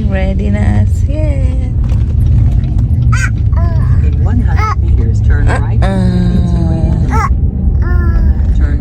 Ready na Asiel. In 100 meters, turn right.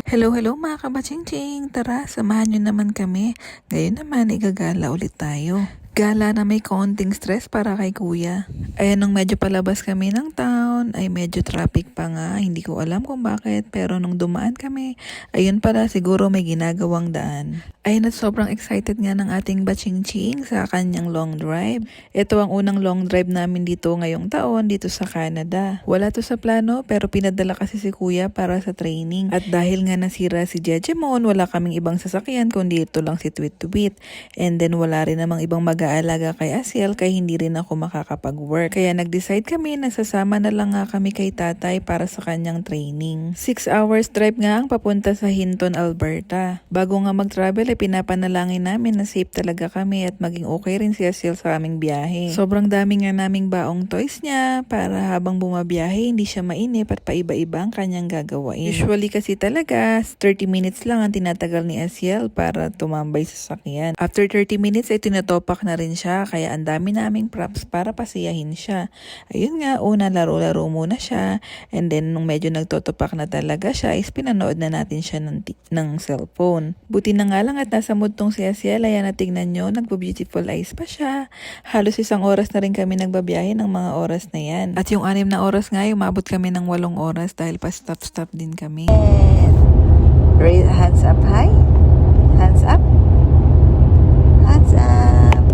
Hello mga kabaching-ching. Tara, samahan nyo naman kami. Ngayon naman, igagala ulit tayo. Gala na may konting stress para kay kuya. Ayan, nung medyo palabas kami ng town, ay medyo traffic pa nga. Hindi ko alam kung bakit, pero nung dumaan kami, ayun pala, siguro may ginagawang daan. Ayun, at sobrang excited nga ng ating baching-ching sa kanyang long drive. Ito ang unang long drive namin dito ngayong taon, dito sa Canada. Wala to sa plano, pero pinadala kasi si kuya para sa training. At dahil nga nasira si Jejemon, wala kaming ibang sasakyan, kundi ito lang si Tweet-to-Beat. And then wala rin namang ibang mag-aalaga kay Asiel, kaya hindi rin ako makakapag-work. Kaya nag-decide kami na sasama na lang nga kami kay tatay para sa kanyang training. 6 hours drive nga ang papunta sa Hinton, Alberta. Bago nga mag-travel, pinapanalangin namin na safe talaga kami at maging okay rin si Asiel sa aming biyahe. Sobrang dami nga naming baong toys niya para habang bumabiyahe hindi siya mainip at paiba-iba ang kanyang gagawain. Usually kasi talaga 30 minutes lang ang tinatagal ni Asiel para tumambay sa sakyan. After 30 minutes ay tinatopak na rin siya, kaya ang dami naming props para pasiyahin siya. Ayun nga, una laro-laro muna siya, and then nung medyo nagtotopak na talaga siya is pinanood na natin siya ng cellphone. Buti na nga lang at nasa mood tong si Asiel, ayan na tingnan nyo, nagpo-beautiful eyes pa siya. Halos 1 oras na rin kami nagbabiyahe ng mga oras na yan. At yung 6 na oras nga, umabot kami ng 8 oras dahil pa stop-stop din kami. Raise hands up high. Hands up. Hands up.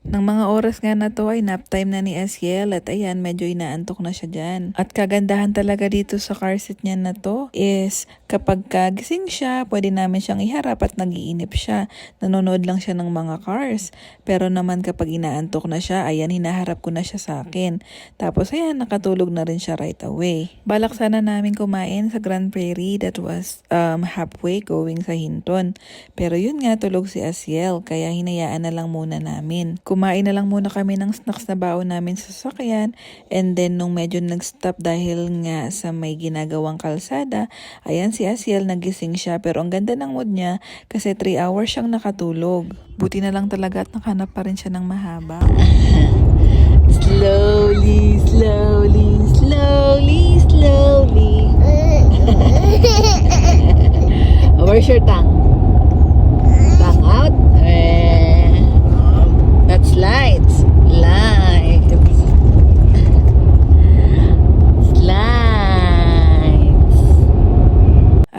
Nang mga oras nga na to ay nap time na ni Asiel at ayan, medyo inaantok na siya dyan. At kagandahan talaga dito sa car seat niya na to is kapag kagising siya, pwede namin siyang iharap at nag-iinip siya. Nanonood lang siya ng mga cars. Pero naman kapag inaantok na siya, ayan, hinaharap ko na siya sa akin. Tapos ayan, nakatulog na rin siya right away. Balak sana namin kumain sa Grand Prairie that was halfway going sa Hinton. Pero yun nga, tulog si Asiel, kaya hinayaan na lang muna namin. Kumain na lang muna kami ng snacks na baon namin sa sasakyan, and then nung medyo nag-stop dahil nga sa may ginagawang kalsada, ayan si Asiel nagising siya, pero ang ganda ng mood niya kasi 3 hours siyang nakatulog. Buti na lang talaga at nakahanap pa rin siya ng mahaba. Slowly, slowly, slowly, slowly. Where's your tongue? Tongue out? That's lights. Lights. Lights.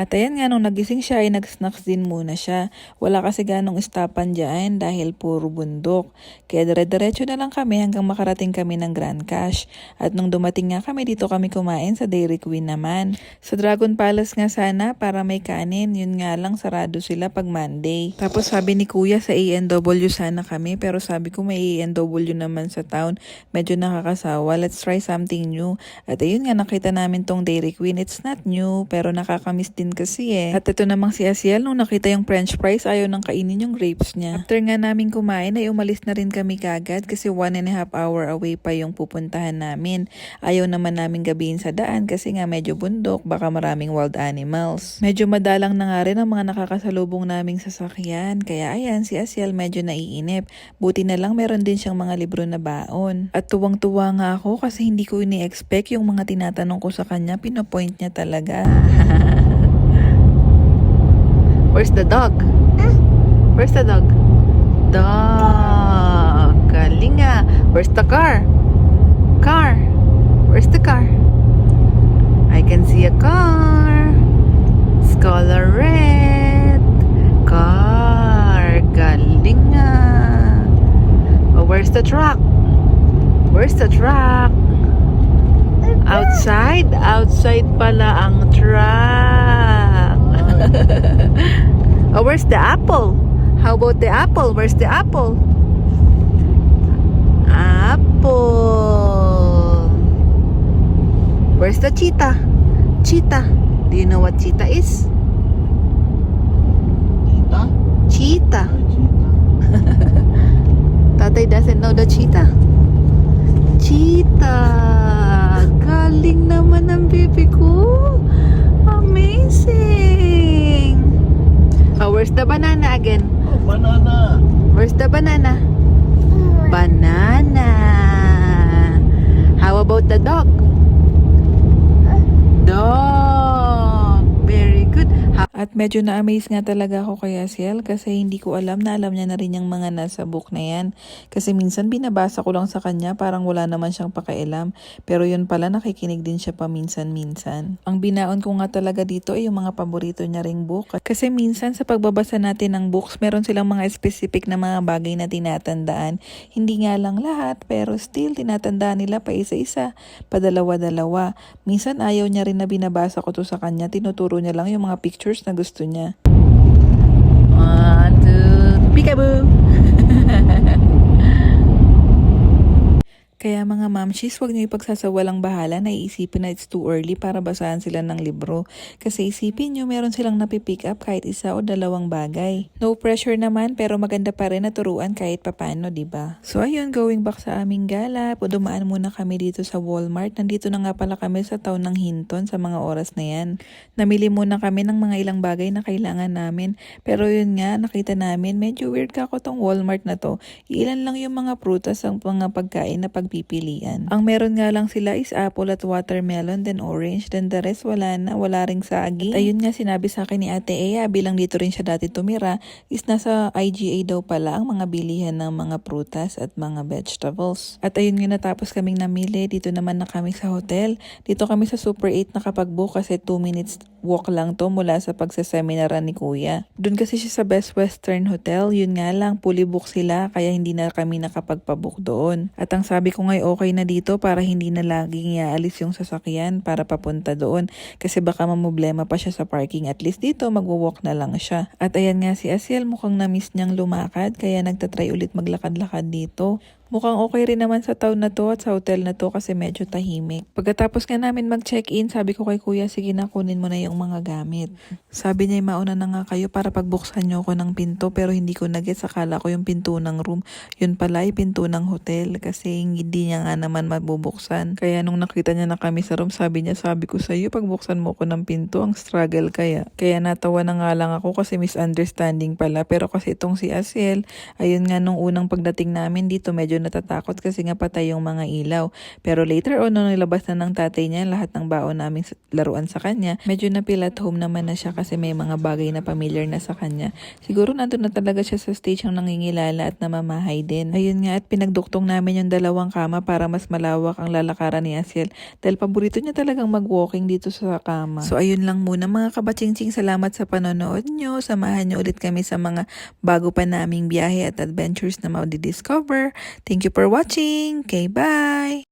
At ayan nga, nung nagising siya ay nag-snacks din muna siya. Wala kasi ganong istapan dyan dahil puro bundok. Kaya dire-diretso na lang kami hanggang makarating kami ng Grand Cache. At nung dumating nga kami, dito kami kumain sa Dairy Queen naman. Sa Dragon Palace nga sana para may kanin, yun nga lang sarado sila pag Monday. Tapos sabi ni kuya sa A&W sana kami, pero sabi ko may A&W naman sa town. Medyo nakakasawa, let's try something new. At ayun nga, nakita namin tong Dairy Queen. It's not new, pero nakakamiss din kasi eh. At ito namang si Asiel, nung nakita yung french fries, ayaw nang kainin yung grapes niya. After nga namin kumain, ay umalis na rin kami kagad kasi 1.5 hour away pa yung pupuntahan namin. Ayaw naman namin gabihin sa daan kasi nga medyo bundok, baka maraming wild animals. Medyo madalang na nga rin ang mga nakakasalubong naming sasakyan, kaya ayan, si Asiel medyo naiinip. Buti na lang meron din siyang mga libro na baon. At tuwang-tuwa nga ako kasi hindi ko ini-expect yung mga tinatanong ko sa kanya, pinopoint niya talaga. Where's the dog? Where's the dog? Dog. Galing nga. Where's the car? Car. Where's the car? I can see a car. It's color red. Car. Galing nga. Oh, where's the truck? Where's the truck? Outside? Outside pala ang truck. Oh, where's the apple? How about the apple? Where's the apple? Apple. Where's the cheetah? Cheetah. Do you know what cheetah is? Cheetah? Cheetah. Tatay doesn't know the cheetah. Cheetah. Galing naman ang baby ko. Amazing. Oh, where's the banana again? Oh, banana. Where's the banana? Banana. How about the dog? Dog. Very good. At medyo na-amaze nga talaga ako kay Asiel kasi hindi ko alam na alam niya na rin yung mga nasa book na yan. Kasi minsan binabasa ko lang sa kanya parang wala naman siyang pakialam. Pero yun pala nakikinig din siya paminsan-minsan. Ang binaon ko nga talaga dito ay yung mga paborito niya ring book. Kasi minsan sa pagbabasa natin ng books, meron silang mga specific na mga bagay na tinatandaan. Hindi nga lang lahat pero still tinatandaan nila pa isa-isa, padalawa-dalawa. Minsan ayaw niya rin na binabasa ko to sa kanya, tinuturo niya lang yung mga pictures na gusto niya. 1, 2, peekaboo! Kaya mga mamshis, huwag niyo ipagsasawalang bahala na iisipin na it's too early para basahan sila ng libro. Kasi isipin niyo, meron silang napipick up kahit isa o dalawang bagay. No pressure naman, pero maganda pa rin na turuan kahit papano, diba? So ayun, going back sa aming gala, dumaan muna kami dito sa Walmart. Nandito na nga pala kami sa town ng Hinton sa mga oras na yan. Namili muna kami ng mga ilang bagay na kailangan namin. Pero yun nga, nakita namin, medyo weird ka ako tong Walmart na to. Ilan lang yung mga prutas ang mga pagkain na pagpipilian. Ang meron nga lang sila is apple at watermelon, then orange, then the rest wala na, wala ring saging. At ayun nga sinabi sa akin ni Ate Ea, bilang dito rin siya dati tumira, is nasa IGA daw pala ang mga bilihan ng mga prutas at mga vegetables. At ayun nga natapos kaming namili, dito naman na kami sa hotel. Dito kami sa Super 8 nakapag-book kasi 2 minutes walk lang to mula sa pagsaseminaran ni Kuya. Doon kasi siya sa Best Western Hotel, yun nga lang, fully book sila kaya hindi na kami nakapagpabook doon. At ang sabi ko ngay okay na dito para hindi na laging iaalis yung sasakyan para papunta doon kasi baka mamblema pa siya sa parking. At least dito magwo-walk na lang siya. At ayan nga si Asiel, mukhang na-miss niyang lumakad kaya nagtatry ulit maglakad-lakad dito. Mukhang okay rin naman sa town na to at sa hotel na to kasi medyo tahimik. Pagkatapos nga namin mag-check-in, sabi ko kay Kuya, sige na kunin mo na yung mga gamit. Sabi niya, mauna na nga kayo para pagbuksan niyo ko ng pinto pero hindi ko na-gets, akala ko yung pinto ng room. Yun pala ay pinto ng hotel kasi hindi niya nga naman mabubuksan. Kaya nung nakita niya na kami sa room, sabi niya, sabi ko sa iyo, pagbuksan mo ko ng pinto, ang struggle kaya. Kaya natawa na nga lang ako kasi misunderstanding pala. Pero kasi itong si Asiel, ayun nga nung unang pagdating namin dito, medyo natatakot kasi nga patay yung mga ilaw. Pero later on, nung nilabas na ng tatay niya lahat ng baon naming laruan sa kanya, medyo na-feel at home naman na siya kasi may mga bagay na familiar na sa kanya. Siguro nandun na talaga siya sa stage ng nangingilala at namamahay din. Ayun nga, at pinagduktong namin yung dalawang kama para mas malawak ang lalakaran ni Asiel dahil paborito niya talagang mag-walking dito sa kama. So ayun lang muna mga kabachingsing, salamat sa panonood nyo. Samahan nyo ulit kami sa mga bago pa naming biyahe at adventures na ma-discover. Thank you for watching. Okay, bye!